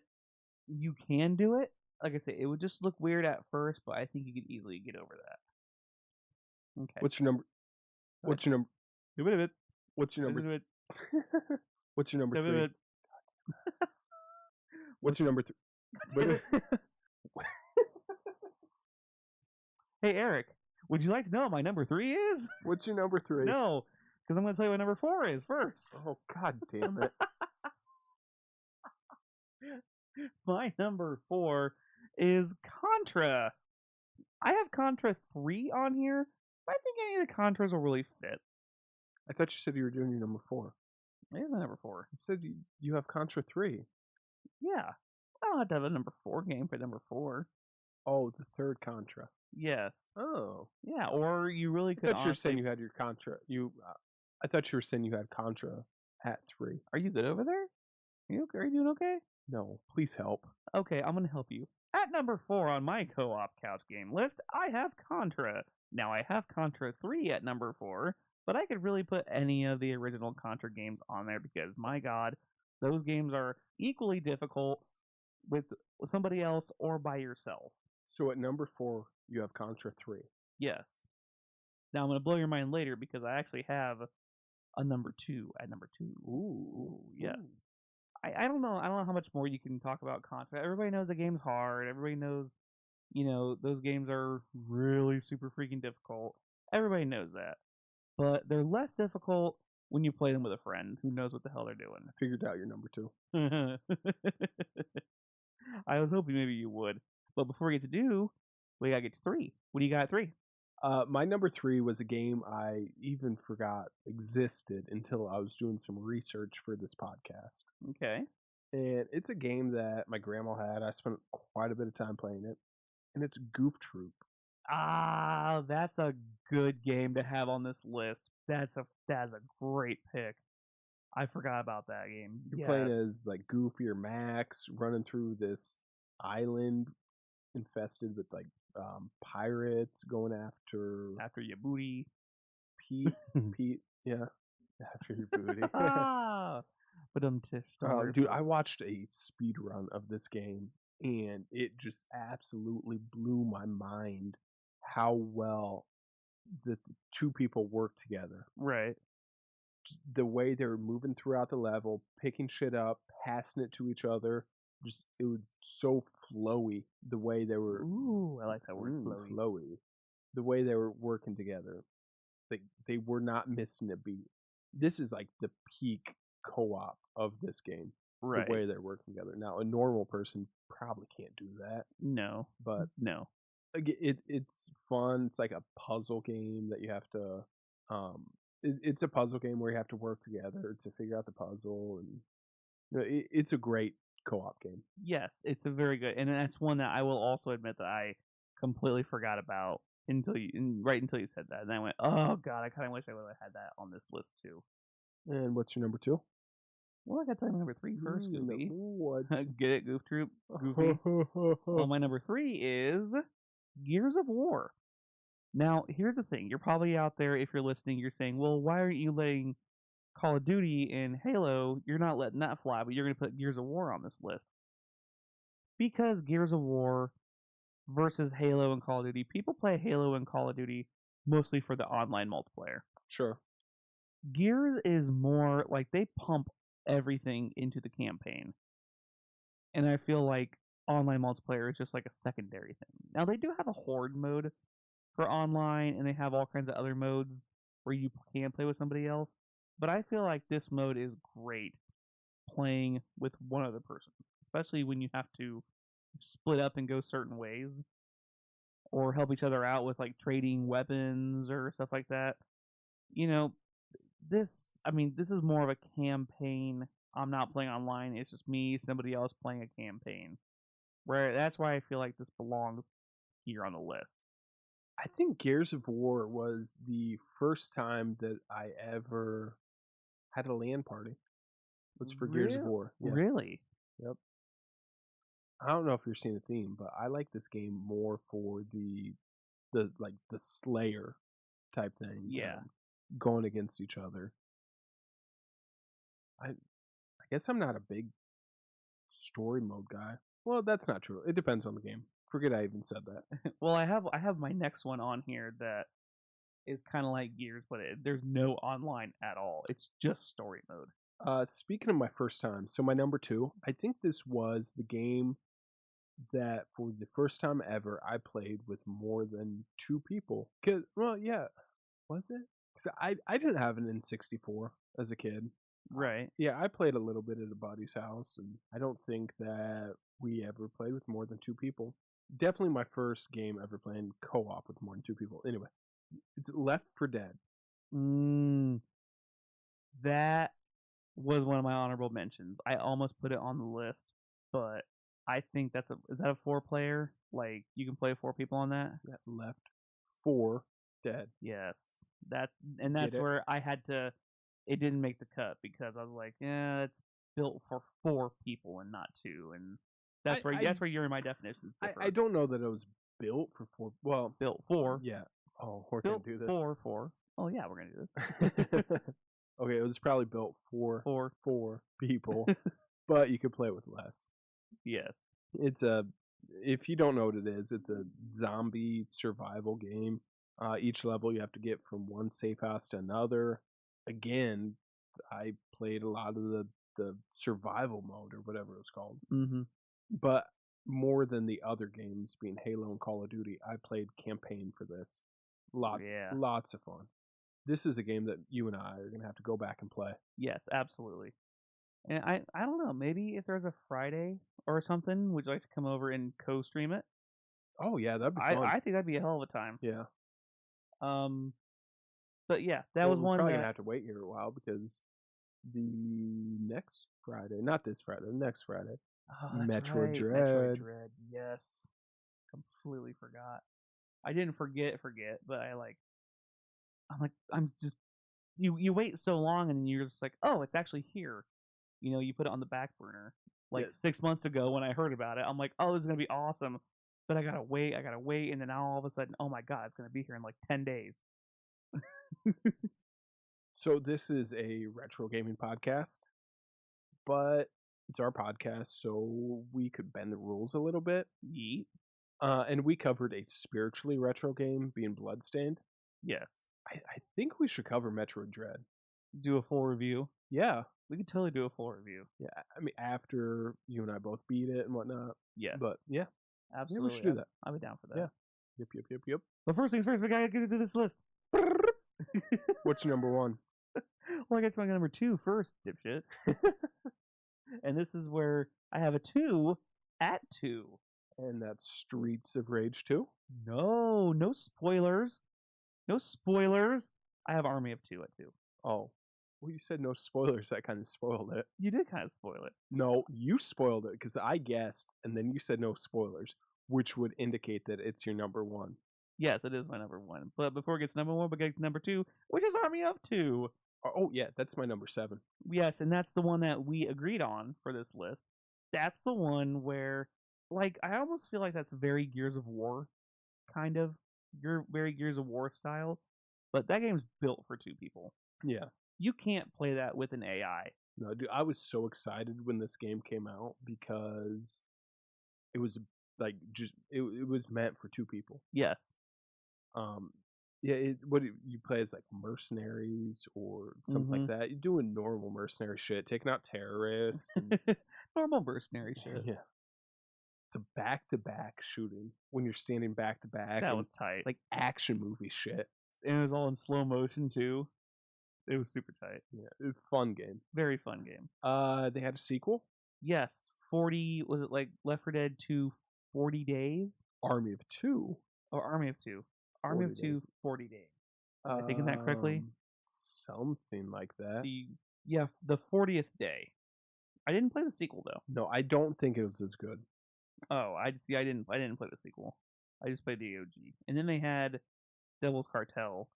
you can do it. Like I say, it would just look weird at first, but I think you could easily get over that. Okay. What's your number? What's your number? What's your number? What's your number 3? What's your number 3? Hey Eric, would you like to know what my number 3 is? What's your number 3? No, because I'm going to tell you what number 4 is first. Oh, god damn it. My number 4 is Contra. I have Contra 3 on here, but I think any of the Contras will really fit. I thought you said you were doing your number 4. It is my number 4. You said you have Contra 3. Yeah. I don't have to have a number 4 game for number 4. Oh, the third Contra. Yes. Oh. Yeah, or you really could I thought you were saying you had your Contra. I thought you were saying you had Contra at 3. Are you good over there? Are you doing okay? No, please help. Okay, I'm going to help you. At number 4 on my co-op couch game list, I have Contra. Now, I have Contra 3 at number 4, but I could really put any of the original Contra games on there because, my god, those games are equally difficult with somebody else or by yourself. So at number 4, you have Contra 3. Yes. Now, I'm going to blow your mind later because I actually have a number 2 at number 2. Ooh, yes. I don't know. I don't know how much more you can talk about Contra. Everybody knows the game's hard. Everybody knows, those games are really super freaking difficult. Everybody knows that. But they're less difficult when you play them with a friend who knows what the hell they're doing. I figured out your number 2. I was hoping maybe you would. But before we get to we gotta get to 3. What do you got at 3? My number 3 was a game I even forgot existed until I was doing some research for this podcast. Okay. And it's a game that my grandma had. I spent quite a bit of time playing it. And it's Goof Troop. Ah, that's a good game to have on this list. That's a great pick. I forgot about that game. You're playing as like Goofy or Max, running through this island infested with like pirates going after your booty. Pete, yeah, after your booty. But dude, I watched a speed run of this game, and it just absolutely blew my mind how well the two people work together. Right. Just the way they were moving throughout the level, picking shit up, passing it to each other. Just it was so flowy the way they were. Ooh, I like that word, flowy. The way they were working together, they were not missing a beat. This is like the peak co-op of this game. Right. The way they're working together. Now, a normal person probably can't do that. No, but no, it's fun. It's like a puzzle game that you have to. It's a puzzle game where you have to work together to figure out the puzzle, and it's a great co-op game. Yes, it's a very good, and that's one that I will also admit that I completely forgot about until you said that, and I went, oh god, I kind of wish I would have had that on this list too. And what's your number 2? Well, I got to tell you my number 3 first, Goofy. What? Get it, Goof Troop? Goofy. Well, my number 3 is Gears of War. Now, here's the thing. You're probably out there, if you're listening, you're saying, well, why aren't you letting Call of Duty and Halo, you're not letting that fly, but you're going to put Gears of War on this list. Because Gears of War versus Halo and Call of Duty, people play Halo and Call of Duty mostly for the online multiplayer. Sure. Gears is more like they pump everything into the campaign. And I feel like online multiplayer is just like a secondary thing. Now, they do have a horde mode for online, and they have all kinds of other modes where you can play with somebody else. But I feel like this mode is great playing with one other person, especially when you have to split up and go certain ways or help each other out with like trading weapons or stuff like that. You know, this is more of a campaign. I'm not playing online. It's just me, somebody else playing a campaign. Where that's why I feel like this belongs here on the list. I think Gears of War was the first time that I ever had a LAN party. It was for Gears of War. Yeah. Really? Yep. I don't know if you're seeing the theme, but I like this game more for the Slayer type thing. Yeah. Going against each other. I guess I'm not a big story mode guy. Well, that's not true. It depends on the game. Forget I even said that. Well, I have my next one on here that is kind of like Gears, but there's no online at all. It's just story mode. Speaking of my first time, so my number 2, I think this was the game that for the first time ever I played with more than 2 people. Was it? Because I didn't have an N64 as a kid. Right. Yeah, I played a little bit at a buddy's house, and I don't think that we ever played with more than 2 people. Definitely my first game ever playing co-op with more than 2 people. Anyway, it's Left 4 Dead. That was one of my honorable mentions. I almost put it on the list, but I think is that a 4-player? Like you can play 4 people on that? Yeah, Left 4 Dead. Yes. That's where I had to. It didn't make the cut because I was like, yeah, it's built for 4 people and not 2, and that's where you're in my definitions. I don't know that it was built for 4. Well, built for. Yeah. Oh, we're gonna do this. For. Oh yeah, we're gonna do this. Okay, it was probably built for 4 people, but you could play it with less. Yes. If you don't know what it is, it's a zombie survival game. Each level you have to get from one safe house to another. Again, I played a lot of the survival mode or whatever it was called. Mm-hmm. But more than the other games, being Halo and Call of Duty, I played campaign for this. Lots of fun. This is a game that you and I are going to have to go back and play. Yes, absolutely. And I don't know, maybe if there's a Friday or something, would you like to come over and co-stream it? Oh yeah, that'd be fun. I think that'd be a hell of a time. Yeah. But yeah, that was one. We're probably gonna have to wait here a while because the next Friday, not this Friday, the next Friday, Metroid Dread. Yes, completely forgot. I didn't forget, but I'm just you wait so long and you're just like, oh, it's actually here. You know, you put it on the back burner. Like 6 months ago when I heard about it, I'm like, oh, this is gonna be awesome. But I gotta wait, and then now all of a sudden, oh my god, it's gonna be here in like 10 days. So this is a retro gaming podcast, but it's our podcast, so we could bend the rules a little bit. Yeet. And we covered a spiritually retro game, being Bloodstained. Yes. I think we should cover Metroid Dread. Do a full review. Yeah. We could totally do a full review. Yeah. I mean, after you and I both beat it and whatnot. Yes. But yeah. Absolutely. Yeah, we should do that. I'll be down for that. Yeah. Yep. But first things first, we gotta get into this list. What's number 1? Well, I got to my number 2 first, dipshit. And this is where I have a 2 at 2. And that's Streets of Rage 2? No spoilers. No spoilers. I have Army of 2 at 2. Oh. Well, you said no spoilers. That kind of spoiled it. You did kind of spoil it. No, you spoiled it because I guessed, and then you said no spoilers, which would indicate that it's your number 1. Yes, it is my number 1. But before it gets to number 1, we get to number 2, which is Army of 2. Oh, yeah, that's my number 7. Yes, and that's the one that we agreed on for this list. That's the one where, like, I almost feel like that's very Gears of War, kind of. Very Gears of War style. But that game's built for 2 people. Yeah. You can't play that with an AI. No, dude, I was so excited when this game came out because it was like it was meant for 2 people. Yes. Yeah, you play as like mercenaries or something like that. You're doing normal mercenary shit, taking out terrorists. And... normal mercenary shit. Yeah. The back-to-back shooting when you're standing back-to-back. That was tight. Like action movie shit. And it was all in slow motion too. It was super tight. Yeah, it was a fun game. Very fun game. They had a sequel? Yes, 40, was it like Left 4 Dead 2 40 days? Army of Two. Or Army of 2? Army 40 of 2 days. 40 days. Am I thinking that correctly? Something like that. The 40th day. I didn't play the sequel though. No, I don't think it was as good. Oh, I didn't play the sequel. I just played the OG. And then they had Devil's Cartel,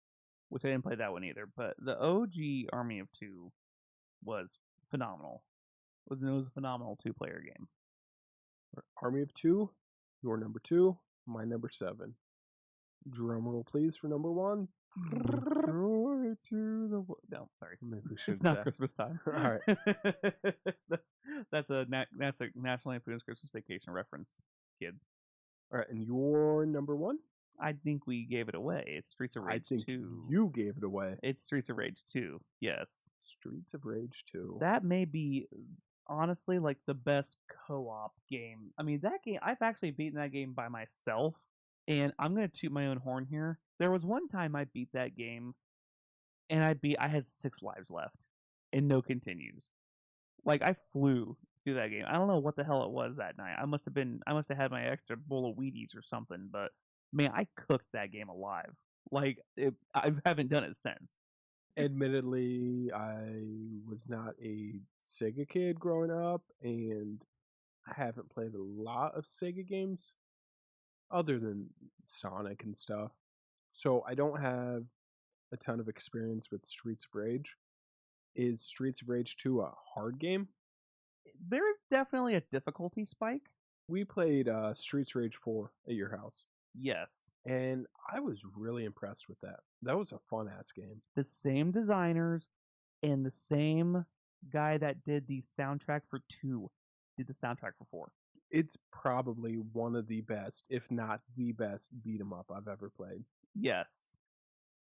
which I didn't play that one either. But the OG Army of Two was phenomenal. It was a phenomenal 2-player game. Army of Two, your number 2, my number 7. Drum roll, please, for number 1. Joy to the no, sorry, Maybe we should. it's not Christmas time. All right. That's a National Lampoon's Christmas Vacation reference, kids. All right, and your number 1? I think we gave it away. It's Streets of Rage 2. You gave it away. It's Streets of Rage 2. Yes. Streets of Rage 2. That may be honestly like the best co-op game. I mean, that game, I've actually beaten that game by myself, and I'm gonna toot my own horn here. There was one time I beat that game, and I had 6 lives left, and no continues. Like I flew through that game. I don't know what the hell it was that night. I must have had my extra bowl of Wheaties or something, but man, I cooked that game alive. Like I haven't done it since. Admittedly, I was not a Sega kid growing up, and I haven't played a lot of Sega games other than Sonic and stuff. So I don't have a ton of experience with Streets of Rage. Is Streets of Rage 2 a hard game? There's definitely a difficulty spike. We played Streets of Rage 4 at your house. Yes. And I was really impressed with that. That was a fun-ass game. The same designers and the same guy that did the soundtrack for 2 did the soundtrack for 4. It's probably one of the best, if not the best, beat 'em up I've ever played. Yes.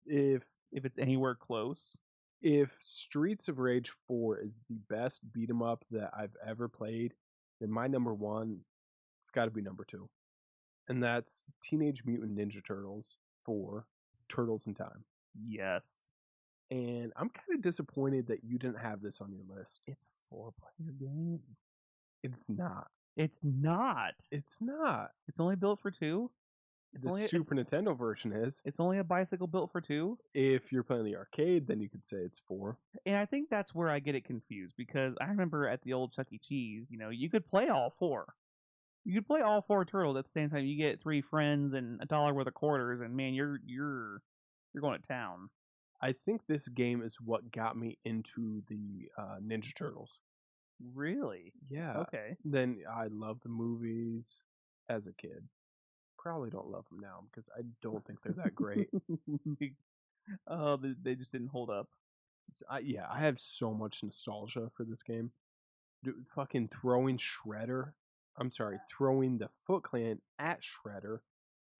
If it's anywhere close. If Streets of Rage 4 is the best beat 'em up that I've ever played, then my number 1, it's got to be number 2. And that's Teenage Mutant Ninja Turtles 4, Turtles in Time. Yes. And I'm kind of disappointed that you didn't have this on your list. It's a 4-player game. It's not. It's not. It's not. It's only built for 2? The Super Nintendo version is. It's only a bicycle built for 2? If you're playing the arcade, then you could say it's 4. And I think that's where I get it confused, because I remember at the old Chuck E. Cheese, you could play all 4. You could play all 4 turtles at the same time. You get 3 friends and $1 worth of quarters, and man, you're going to town. I think this game is what got me into the Ninja Turtles. Really? Yeah. Okay. Then I loved the movies as a kid. Probably don't love them now because I don't think they're that great. Oh, they just didn't hold up. Yeah, I have so much nostalgia for this game. Dude, fucking throwing the Foot Clan at Shredder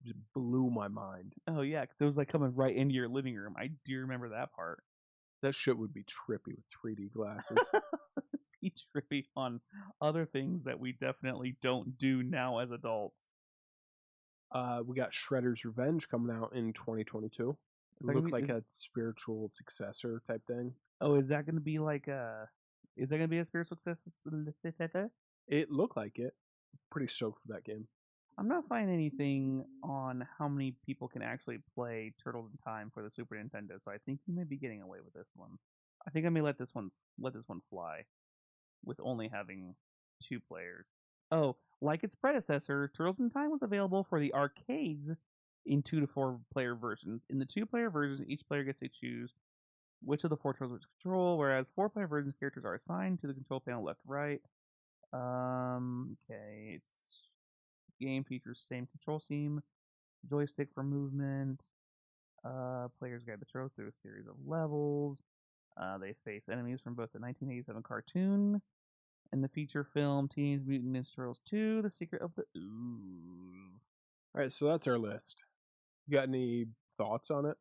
just blew my mind. Oh yeah, because it was like coming right into your living room. I do remember that part. That shit would be trippy with 3D glasses. Be trippy on other things that we definitely don't do now as adults. We got Shredder's Revenge coming out in 2022. It looked like a spiritual successor type thing. Oh, is that going to be like a? Is that going to be a spiritual successor? It looked like it. Pretty stoked for that game. I'm not finding anything on how many people can actually play Turtles in Time for the Super Nintendo, so I think you may be getting away with this one. I think I may let this one fly, with only having 2 players. Oh, like its predecessor, Turtles in Time was available for the arcades in 2 to 4 player versions. In the 2-player versions, each player gets to choose which of the 4 turtles to control, whereas 4-player versions, characters are assigned to the control panel left to right. Okay, game features same control scheme, joystick for movement. Players guide the turtles through a series of levels. They face enemies from both the 1987 cartoon and the feature film Teenage Mutant Ninja Turtles 2: The Secret of the Ooze. All right, so that's our list. You got any thoughts on it?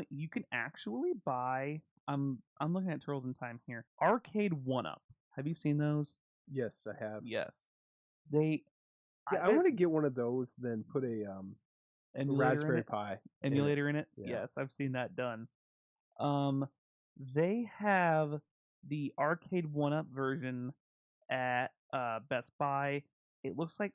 You can actually buy. I'm looking at Turtles in Time here. Arcade 1-Up. Have you seen those? Yes, I have. Yes. I want to get one of those, then put a Raspberry Pi emulator in it. Yeah. Yes, I've seen that done. They have the Arcade 1-Up version at Best Buy. It looks like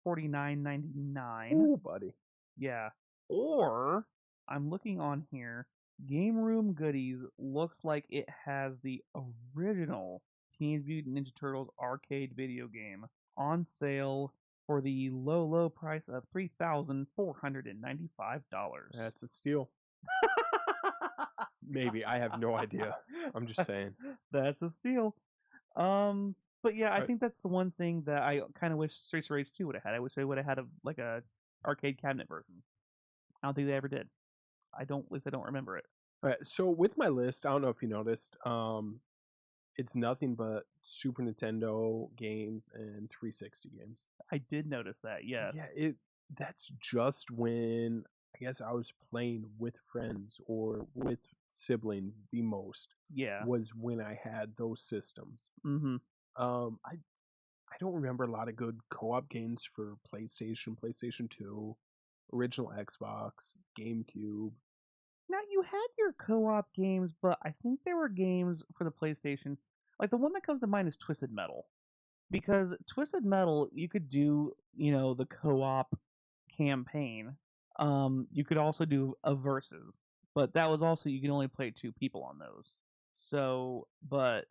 $649.99. Ooh, buddy. Yeah. Or I'm looking on here. Game Room Goodies looks like it has the original Teenage Mutant Ninja Turtles arcade video game on sale for the low price of $3,495. That's a steal. Maybe. I have no idea. I'm just That's saying. that's a steal. But yeah, I Right. think that's the one thing that I kind of wish Streets of Rage 2 would have had. I wish they would have had a arcade cabinet version. I don't think they ever did. At least I don't remember it. All right. So with my list, I don't know if you noticed, it's nothing but Super Nintendo games and 360 games. I did notice that. Yes. Yeah, that's just when I guess I was playing with friends or with siblings the most Yeah. was when I had those systems. Mhm. I don't remember a lot of good co-op games for PlayStation 2, original Xbox, GameCube. Now you had your co-op games, but I think there were games for the PlayStation. Like the one that comes to mind is Twisted Metal. Because Twisted Metal, you could do, the co-op campaign. You could also do a versus, but that was also you can only play 2 people on those. So, but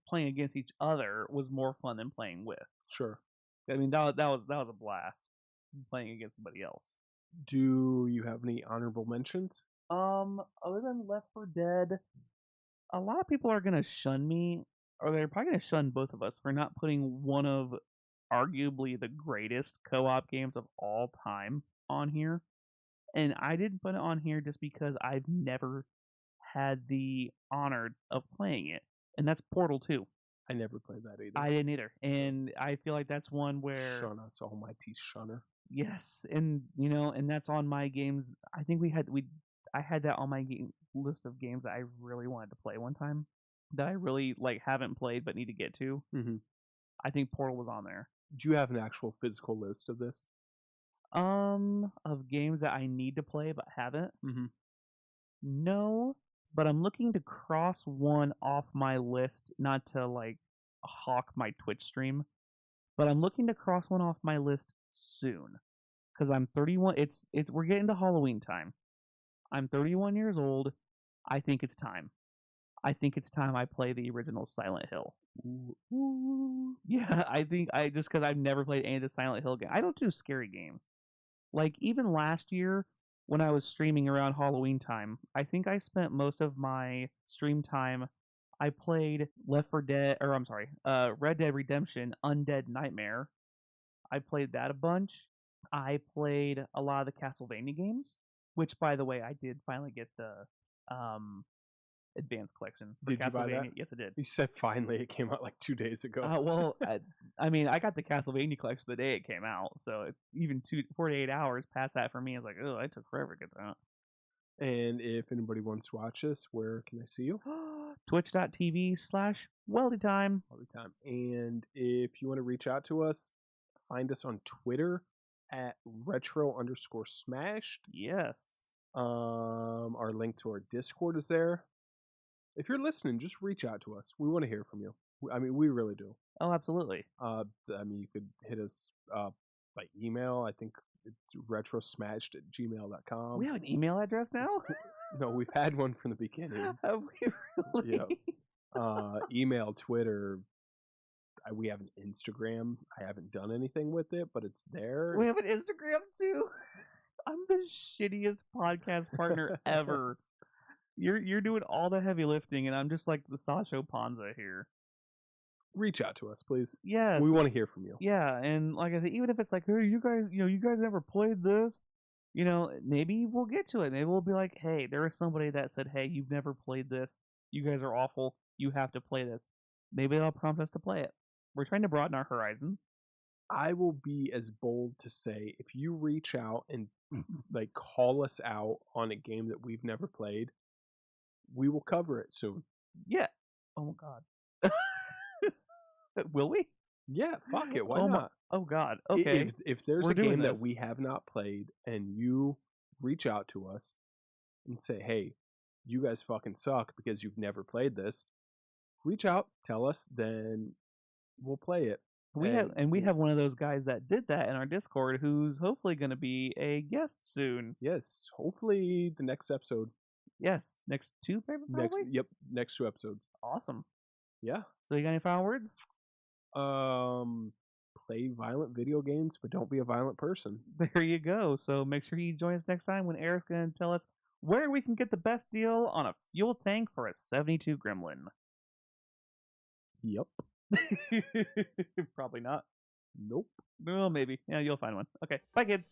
playing against each other was more fun than playing with. Sure. I mean, that was a blast playing against somebody else. Do you have any honorable mentions? Other than Left 4 Dead, a lot of people are gonna shun me, or they're probably gonna shun both of us for not putting one of arguably the greatest co-op games of all time on here. And I didn't put it on here just because I've never had the honor of playing it, and that's Portal 2. I never played that either. I didn't either, and I feel like that's one where Shun us, almighty shunner. yes, and that's on my games. I think I had that on my list of games that I really wanted to play one time that I really haven't played but need to get to. Mm-hmm. I think Portal was on there. Do you have an actual physical list of this? Of games that I need to play but haven't. Mm-hmm. No, but I'm looking to cross one off my list, not to hawk my Twitch stream, but I'm looking to cross one off my list soon because I'm 31. It's we're getting to Halloween time. I'm 31 years old. I think it's time. I think it's time I play the original Silent Hill. Ooh. Yeah, I think I just because I've never played any of the Silent Hill games. I don't do scary games. Like even last year when I was streaming around Halloween time, I think I spent most of my stream time. I played Left 4 Dead, or I'm sorry, Red Dead Redemption Undead Nightmare. I played that a bunch. I played a lot of the Castlevania games, which by the way, I did finally get the um advanced collection for Did you buy that? Castlevania. Yes, I did. You said finally. It came out like 2 days ago. Well, I mean, I got the Castlevania collection the day it came out, so even 48 hours past that for me, it's like, oh, I took forever to get that. And if anybody wants to watch this, where can I see you? Twitch.tv/WeldyTime. All the time. And if you want to reach out to us, find us on Twitter at retro_smashed. Yes. Our link to our Discord is there. If you're listening, just reach out to us. We want to hear from you. I mean, we really do. Oh, absolutely. I mean, you could hit us by email. I think it's retrosmashed@gmail.com. We have an email address now? No, we've had one from the beginning. Have we really? Yeah. Email, Twitter. We have an Instagram. I haven't done anything with it, but it's there. We have an Instagram too. I'm the shittiest podcast partner ever. You're doing all the heavy lifting, and I'm just like the Sancho Panza here. Reach out to us, please. Yes. We want to hear from you. Yeah, and like I said, even if it's like, hey, you guys never played this, maybe we'll get to it. Maybe we'll be like, hey, there is somebody that said, hey, you've never played this. You guys are awful. You have to play this. Maybe they'll prompt us to play it. We're trying to broaden our horizons. I will be as bold to say if you reach out and call us out on a game that we've never played, we will cover it soon. Yeah. Oh my god. Will we? Yeah, fuck it. Why not? Oh god. Okay. If there's We're a game that this. we have not played and you reach out to us and say, hey, you guys fucking suck because you've never played this, reach out, tell us, then we'll play it. And We have one of those guys that did that in our Discord who's hopefully going to be a guest soon. yes, hopefully the next episode. Yes, next 2 paper probably. Next 2 episodes. Awesome. Yeah. So you got any final words? Play violent video games, but don't be a violent person. There you go. So make sure you join us next time when Eric's going to tell us where we can get the best deal on a fuel tank for a 72 Gremlin. Yep. Probably not. Nope. Well, maybe. Yeah, you'll find one. Okay. Bye, kids.